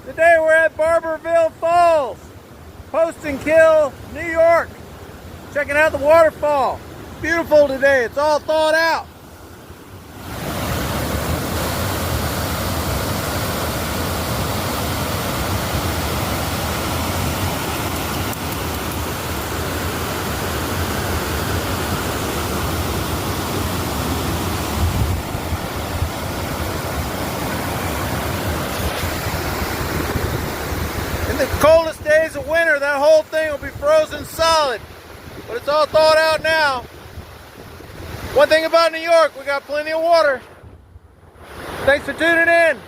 Today we're at Barberville Falls, Post and Kill, New York. Checking out the waterfall. Beautiful today, it's all thawed out. In the coldest days of winter, that whole thing will be frozen solid. But it's all thawed out now. One thing about New York, we got plenty of water. Thanks for tuning in.